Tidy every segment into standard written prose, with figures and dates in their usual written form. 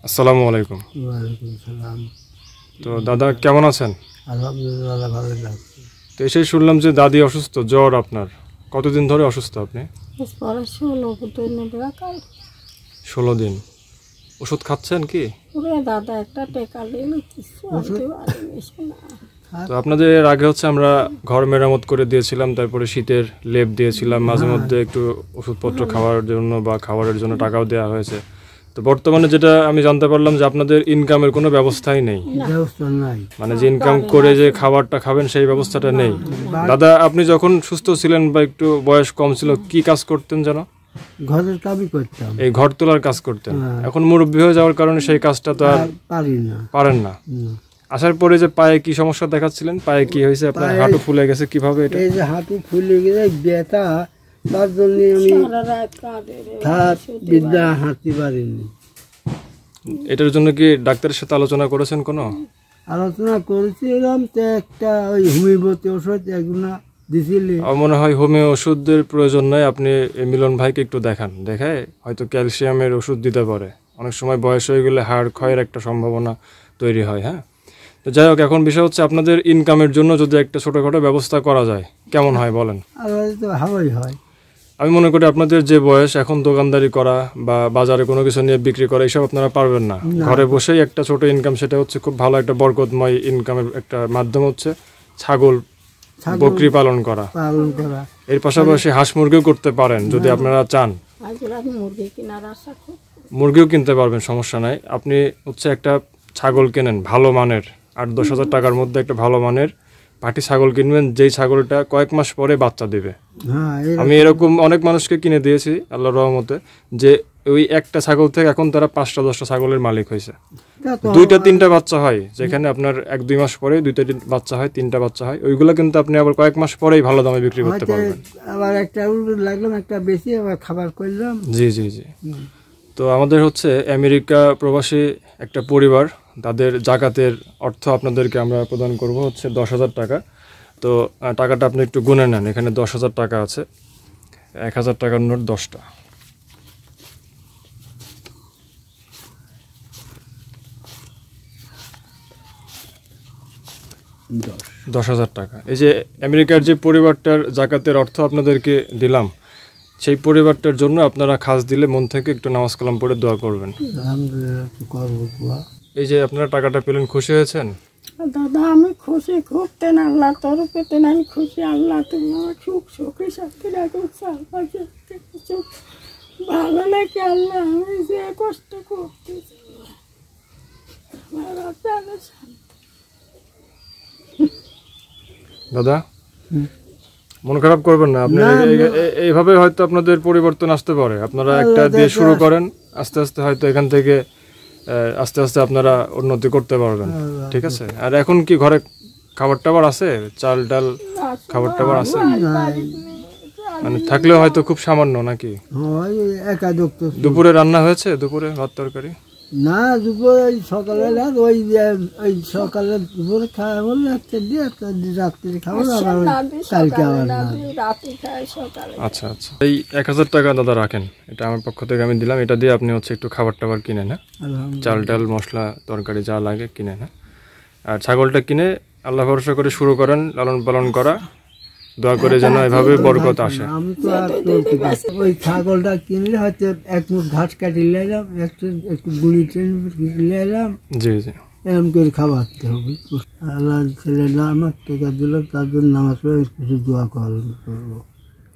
আসসালামু আলাইকুম। ওয়ালাইকুম সালাম। তো দাদা কেমন আছেন? আলহামদুলিল্লাহ ভালো লাগছে। তো এসেই শুনলাম যে দাদি অসুস্থ, জ্বর আপনার। কতদিন ধরে অসুস্থ আপনি? 16 দিন। ওষুধ খাচ্ছেন কি? দাদা একটা টেকা দিলে কিছু আনতে পারিনি শোনা। তো আপনাদের এর আগে হচ্ছে আমরা ঘর মেরামত করে দিয়েছিলাম, তারপরে শীতের লেপ দিয়েছিলাম, মাঝে মধ্যে একটু ওষুধপত্র খাওয়ার জন্য বা খাবারের জন্য টাকাও দেওয়া হয়েছে। তো বর্তমানে যেটা আমি জানতে পারলাম যে আপনাদের ইনকামের কোনো ব্যবস্থাই নেই, মানে যে ইনকাম করে যে খাবারটা খাবেন সেই ব্যবস্থাটা নেই। দাদা আপনি যখন সুস্থ ছিলেন বা একটু বয়স কম ছিল কি কাজ করতেন যেন? ঘরের কাজই করতাম, এই ঘর তোলার কাজ করতেন। এখন মুরব্বী হয়ে যাওয়ার কারণে সেই কাজটা তো আর পারেন না। আসার পরে যে পায়ে কি সমস্যা দেখাচ্ছিলেন, পায়ে কি হয়েছে আপনার? হাঁটু ফুলে গেছে কিভাবে? এটা এই যে হাঁটু ফুলে গেছে ব্যথা, তার জন্য আমি বিদ্যা হাঁটতে পারিনি। এটার জন্য কি ডাক্তারের সাথে আলোচনা করেছেন? কোনো আলোচনা করেছিলাম, তো একটা ওই হোমিওপ্যাথি ওষুধ এগুলো দিছিলি। আমার মনে হয় হোমিও ওষুধের প্রয়োজন নয়, আপনি মিলন ভাইকে একটু দেখান, দেখায় হয়তো ক্যালসিয়ামের ওষুধ দিতে পারে। অনেক সময় বয়স হয়ে গেলে হাড় ক্ষয়ের একটা সম্ভাবনা তৈরি হয়। হ্যাঁ, তো যাই হোক, এখন বিষয় হচ্ছে আপনাদের ইনকামের জন্য যদি একটা ছোটোখাটো ব্যবস্থা করা যায় কেমন হয় বলেন? তো ভালোই হয়। আমি মনে করি আপনাদের যে বয়স, এখন দোকানদারি করা বা বাজারে কোনো কিছু নিয়ে বিক্রি করা এইসব আপনারা পারবেন না। ঘরে বসেই একটা ছোট ইনকাম, সেটা হচ্ছে খুব ভালো একটা বরকতময় ইনকামের একটা মাধ্যম হচ্ছে ছাগল বকরি পালন করা। এর পাশাপাশি হাঁস মুরগিও করতে পারেন যদি আপনারা চান। মুরগিও কিনতে পারবেন, সমস্যা নাই। আপনি হচ্ছে একটা ছাগল কেনেন ভালো মানের, 8-10 হাজার টাকার মধ্যে একটা ভালো মানের পাটি ছাগল কিনবেন, যেই ছাগলটা কয়েক মাস পরে বাচ্চা দেবে। আমি এরকম অনেক মানুষকে কিনে দিয়েছি আল্লাহর রহমতে, যে ওই একটা ছাগল থেকে এখন তারা 5টা-10টা ছাগলের মালিক হয়েছে। 2-3টা বাচ্চা হয়, যেখানে আপনার 1-2 মাস পরে 2টা বাচ্চা হয়, 3টা বাচ্চা হয়, ওইগুলো কিন্তু আপনি আবার কয়েক মাস পরেই ভালো দামে বিক্রি করতে পারবেন। আবার একটা লাগলাম, একটা বেশি আবার খাবার করলাম। জি জি জি। তো আমাদের হচ্ছে আমেরিকা প্রবাসী একটা পরিবার, তাদের জাকাতের অর্থ আপনাদেরকে আমরা প্রদান করব হচ্ছে 10,000 টাকা। তো টাকাটা আপনি একটু গুনে নেন, এখানে 10,000 টাকা আছে, 1,000 টাকার নোট 10টা। $10,000 টাকা। এই যে আমেরিকার যে পরিবারটার জাকাতের অর্থ আপনাদেরকে দিলাম, সেই পরিবারটার জন্য আপনারা খাস দিলে মন থেকে একটু নামাজ কালাম পড়ে দোয়া করবেন। এই যে আপনারা টাকাটা পেলেন, খুশি হয়েছেন? দাদা আমি খুশি খুব, তেন আল্লাহ তরফে তেন আমি খুশি। আল্লাহ তুমি আমার সুখ সুখী শান্তি রাখো, সুখ ভালো লাগে। আল্লাহ আমি যে কষ্ট করতেছি দাদা মন খারাপ করবেন না, আপনি এইভাবে হয়তো আপনাদের পরিবর্তন আসতে পারে। আপনারা একটা দিয়ে শুরু করেন, আস্তে আস্তে হয়তো এখান থেকে আস্তে আস্তে আপনারা উন্নতি করতে পারবেন। ঠিক আছে? আর এখন কি ঘরে খাবার টাবার আছে? চাল ডাল খাবার টাবার আছে? মানে থাকলেও হয়তো খুব সামান্য নাকি? দুপুরে রান্না হয়েছে? দুপুরে ভাত তরকারি না, দুপুরে সকালে ওই সকালে দুপুরে খাওয়া বললে রাত্রে খাবো, কালকে আবার। আচ্ছা আচ্ছা, এই 1,000 টাকা দাদা রাখেন, এটা আমার পক্ষ থেকে আমি দিলাম। এটা দিয়ে আপনি হচ্ছে একটু খাবার টাবার কিনেন, হ্যাঁ, চাল ডাল মশলা তরকারি যা লাগে কিনেন, হ্যাঁ। আর ছাগলটা কিনে আল্লাহ ভরসা করে শুরু করেন লালন পালন করা, দোয়া করে যেন এভাবে বরকত আসে। আমি তো ওই ছাগলটা কিনলে হয়তো এক মুঠ ঘাস কাটিয়ে এলাম, একটু গুঁড়ি টেনে এলাম। জি জি, এরকম করে খাওয়াতে হবে। আল্লাহ ছেলে না আমার টাকা দিল, তার জন্য নামাজ পড়ে কিছু দোয়া করবো।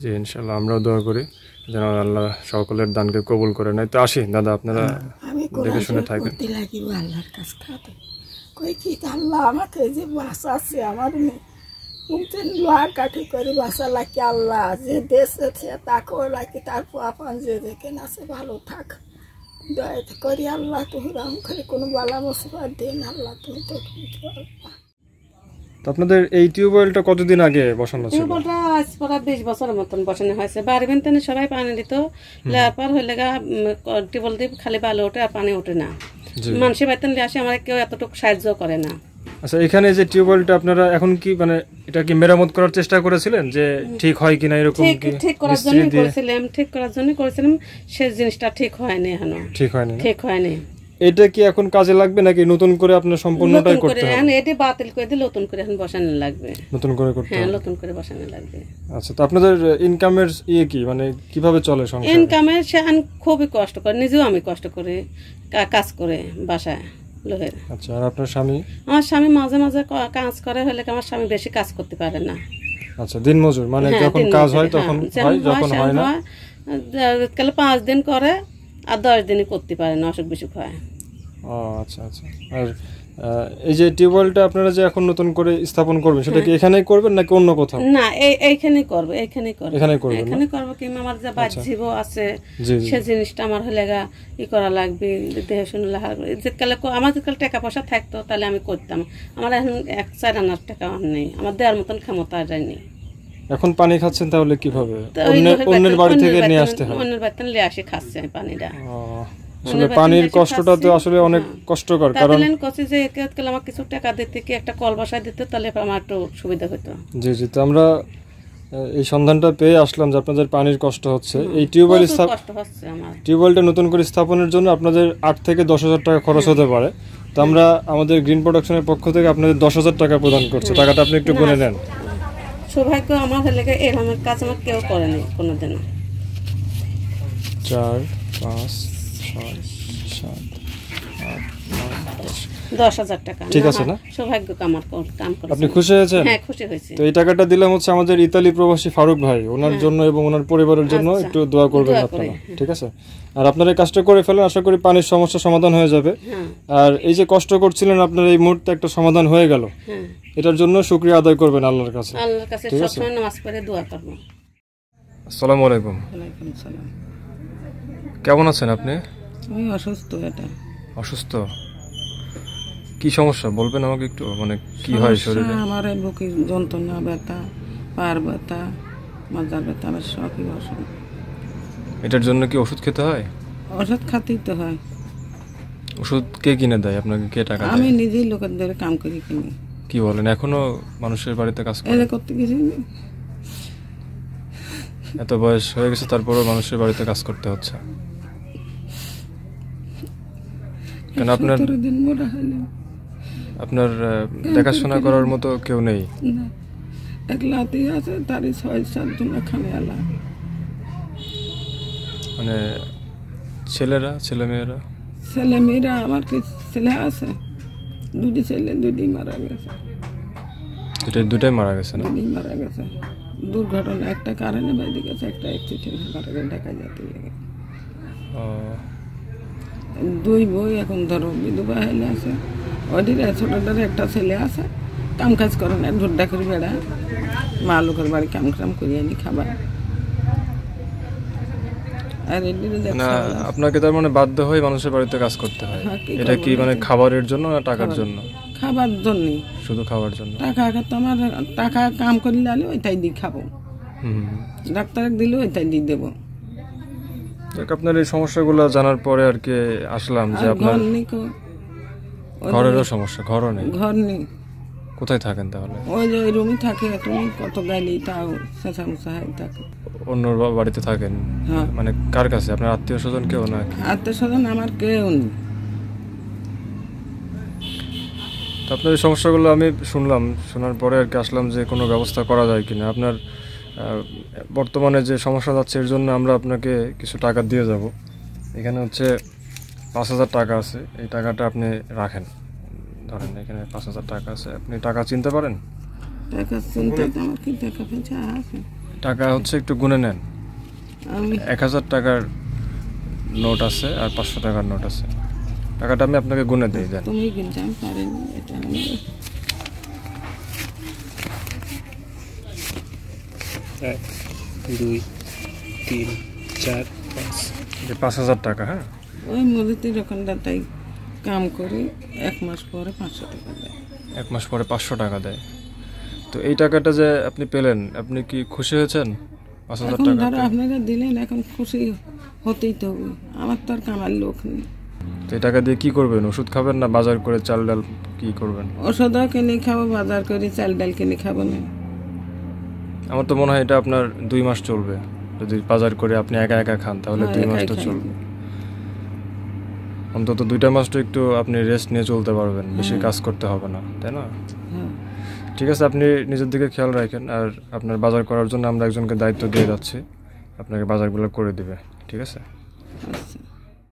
জি ইনশাল্লাহ, আমরাও দোয়া করি যেন আল্লাহ সকলের দানকে কবুল করে নেয়। তো আসি দাদা, আপনারা দেখে শুনে থাকেন। আল্লাহর কাছে খাতে কই কি আল্লাহ আমাকে যে বাঁচাচ্ছে, আমার লোহার কাঠি করে বাঁচা লাগে আল্লাহ, যে দেশে তাকেও লাগে, তার পোয়াপান যে দেখে আছে ভালো থাক, দয়া করি আল্লাহ। তুমি রাম করে কোনো বালা মুসিবত দেন আল্লাহ, তুমি তো আপনাদের এই টিউবওয়েলটা কতদিন আগে বসানো ছিল? টিউবওয়েলটা আজ প্রায় 20 বছরের মতন বসানো হয়েছে। বাড়িবেন তেনে সবাই পানি দিত, লেয়ার পর হইলে টিউবওয়েল দিয়ে খালি বালু ওঠে আর পানি ওঠে না। মানুষের বাড়িতে আসে, আমার কেউ এতটুকু সাহায্য করে না। আচ্ছা, এখানে যে টিউবওয়েলটা আপনারা এখন কি মানে এটা কি মেরামত করার চেষ্টা করেছিলেন যে ঠিক হয় কিনা? এরকম কি ঠিক করার জন্য করেছিলাম, ঠিক করার জন্য করেছিলাম, সেই জিনিসটা ঠিক হয়নি, এখনো ঠিক হয়নি। এটা কি এখন কাজে লাগবে নাকি নতুন করে আপনার সম্পূর্ণটাই নতুন করে করতে হবে? এখন এটি বাতিল করে দিয়ে নতুন করে এখন বসানো লাগবে। নতুন করে করতে হ্যাঁ, হবে। নতুন করে বসানো লাগবে। আচ্ছা, তো আপনাদের ইনকামের কি মানে কিভাবে চলে সংসার? ইনকামের সে খুবই কষ্ট করে, নিজেও আমি কষ্ট করে কাজ করে বাসায় লোহের। আচ্ছা, আর আপনার স্বামী? আমার স্বামী মাঝে মাঝে কাজ করে, হলে আমার স্বামী বেশি কাজ করতে পারে না। আচ্ছা, দিনমজুর মানে হ্যাঁ, যখন দিন কাজ মজুরি, হয় তখন হ্যাঁ, হয়, যেমন যখন হয় না কালে 5 দিন করে আর 10 দিনই করতে পারে না, অসুখ বিসুখ হয়। ও আচ্ছা আচ্ছা। আর এই যে টিউবওয়েলটা আপনারা যে এখন নতুন করে স্থাপন করবেন সেটা কি এখানেই করবেন নাকি অন্য কোথাও? না, এইখানেই করবো, এইখানেই করবো, এখানেই করবেন না? এখানে করবো। কিংবা আমার যে বাহ্যজীব আছে জি জি। সে জিনিসটা আমার হলে করা লাগবে, দেহে শুনে যেকালে আমার যেকালে টাকা পয়সা থাকতো তাহলে আমি করতাম। আমার এখন 1-4 আনার টাকা আমার নেই, আমার দেওয়ার মতন ক্ষমতা যায়নি। এখন পানি খাচ্ছেন তাহলে কিভাবে? তো ওই অন্যের বাড়ি থেকে নিয়ে আসতে হয়? অন্যের বাড়িতে নিয়ে আসে খাচ্ছে আমি পানিটা। ও, আসলে পানির কষ্টটা তো আসলে অনেক কষ্টকর, কারণ তাহলে কছি যে কালে আমার কিছু টাকা দিতে, কি একটা কল বসায় দিতে, তাহলে আমার একটু সুবিধা হতো। জি জি। তো আমরা এই সন্ধানটা পেয়ে আসলাম যে আপনাদের পানির কষ্ট হচ্ছে। এই টিউবওয়েল কষ্ট হচ্ছে আমার। টিউবওয়েলটা নতুন করে স্থাপনের জন্য আপনাদের 8 থেকে 10,000 টাকা খরচ হতে পারে। তো আমরা আমাদের গ্রিন প্রোডাকশনের পক্ষ থেকে আপনাদের 10,000 টাকা প্রদান করছি। টাকাটা আপনি একটু গুনে নেন। সৌভাগ্য আমার হলে এরকম কাজ আমার কেউ করেনি কোনোদিনও। 4, 5, 6, 7, 8, 9, 10,000 টাকা ঠিক আছে না? সৌভাগ্য আমার কাম করে। আপনি খুশি হয়েছেন? হ্যাঁ, খুশি হয়েছি। তো এই টাকাটা দিলাম হচ্ছে আমাদের ইতালি প্রবাসী ফারুক ভাই, ওনার জন্য এবং ওনার পরিবারের জন্য আচ্ছা, একটু দোয়া করবেন দোয়া আপনারা, করি, ঠিক আছে? আর আপনারা এই কাজটা করে ফেলেন, আশা করি পানির সমস্যা সমাধান হয়ে যাবে। হ্যাঁ আর এই যে কষ্ট করছিলেন আপনার, এই মুহূর্তে একটা সমাধান হয়ে গেল, হ্যাঁ, এটার জন্য শুকরিয়া আদায় করবেন আল্লাহর কাছে। আল্লাহর কাছে সবসময় নামাজ পড়ে দোয়া করবো। আসসালামু আলাইকুম। ওয়ালাইকুম সালাম। কেমন আছেন আপনি? আমি অসুস্থ। এটা অসুস্থ? কি সমস্যা বলবেন আমাকে একটু, মানে কি হয় শরীরে? সমস্যা আমার এই বুকের যন্ত্রণা, ব্যথা, পার ব্যথা, মাজার ব্যথা, আমার সবই অসুখ। এটার জন্য কি ওষুধ খেতে হয়? ওষুধ খাতেই তো হয়। ওষুধ কে কিনে দেয় আপনাকে? কে টাকা আমি দেয়? নিজেই লোকের ধরে কাম করি কিনি। কি বলেন, এখনো মানুষের বাড়িতে কাজ করেন? এটা করতে গেছি এত বয়স হয়ে গেছে তারপরেও মানুষের বাড়িতে কাজ করতে হচ্ছে কেন? আপনার 17 দিন মোটা হইলাম। আপনার দেখাশোনা করার মতো কেউ নেই? না, এক লাতি আছে, তারই 6-7 জন এখানে এলা। মানে ছেলে মেয়েরা? ছেলে মেয়েরা আমার কি ছেলে আছে? 2টি ছেলে, 2টি মারা গেছে। দুটাই মারা গেছে না? 2টি মারা গেছে দুর্ঘটনা। একটা কারণে বাইরে গেছে, একটা অ্যাক্সিডেন্ট মারা গেছে ঢাকা যেতে লেগে। ও, 2 বই এখন ধরো বিধবা হলে আছে। ওদের ছোটটার একটা ছেলে আছে, কাম কাজ করে না, ঢোড্ডা করে বেড়া। মা লোকের বাড়ি কাম কাম করিয়ে আনি খাবার। আর এদিকে না, আপনাকে তার মানে বাধ্য হয়ে মানুষের বাড়িতে কাজ করতে হয়? হ্যাঁ, কি এটা কি করবো? মানে খাবারের জন্য না টাকার জন্য? খাবার জন্যে। শুধু খাবার জন্য? টাকা তো আমার টাকা কাম করলে আলে ওইটাই দিয়ে খাবো, হুম। ডাক্তার দিলে ওইটাই দিয়ে দেবো। দেখ, আপনার এই সমস্যাগুলো জানার পরে আর কি আসলাম যে আর আপনার ঘর নেই কো, ঘরেরও সমস্যা। ঘরও নেই? ঘর নেই। কোথায় থাকেন তাহলে? ওই যে ওই রুমে থাকে, তুমি কত গাইলেই তাও চেঁচা মুচা হয় থাকে। অন্য বাড়িতে থাকেন? হ্যাঁ, মানে কার কাছে? আপনার আত্মীয় স্বজন কেউ না? আত্মীয় স্বজন আমার কেউ নেই। তো আপনার এই সমস্যাগুলো আমি শুনলাম, শোনার পরে আর কি আসলাম যে কোনো ব্যবস্থা করা যায় কিনা। আপনার বর্তমানে যে সমস্যা যাচ্ছে এর জন্য আমরা আপনাকে কিছু টাকা দিয়ে যাব। এখানে হচ্ছে 5,000 টাকা আছে, এই টাকাটা আপনি রাখেন। ধরেন এখানে 5,000 টাকা আছে, আপনি টাকা চিনতে পারেন? টাকা চিনতে তো আমার কি টাকা পয়সা আছে? টাকা হচ্ছে একটু গুনে নেন। আমি 1,000 টাকার নোট আছে আর 500 টাকার নোট আছে। টাকাটা আমি আপনাকে গুনে দিয়ে দেন। তুমি কিনতে আমি পারিনি, এটা আমি 1, 2, 3, 4, 5। যে 5,000 টাকা, হ্যাঁ? ওই মুদিতে দোকানদার তাই কাম করে 1 মাস পরে 500 টাকা দেয়। 1 মাস পরে 500 টাকা দেয়। তো এই টাকাটা যে আপনি পেলেন, আপনি কি খুশি হয়েছেন? 5,000 এখন টাকা ধরো আপনারা দিলেন, এখন খুশি হতেই তো হবে। আমার তো আর কামার লোক নেই। তো এই টাকা দিয়ে কি করবেন? ওষুধ খাবেন না বাজার করে চাল ডাল কি করবেন? ওষুধও কিনে খাবো, বাজার করে চাল ডাল কিনে খাবো না। আমার তো মনে হয় এটা আপনার 2 মাস চলবে। যদি বাজার করে আপনি একা একা খান তাহলে হ্যাঁ, 2 মাস একাই তো খাই। চলবে। অন্তত 2টা মাস তো একটু আপনি রেস্ট নিয়ে চলতে পারবেন, বেশি কাজ করতে হবে না, তাই না? হ্যাঁ ঠিক আছে, আপনি নিজের দিকে খেয়াল রাখেন। আর আপনার বাজার করার জন্য আমরা একজনকে দায়িত্ব দিয়ে যাচ্ছি, আপনাকে বাজারগুলো করে দিবে, ঠিক আছে? আচ্ছা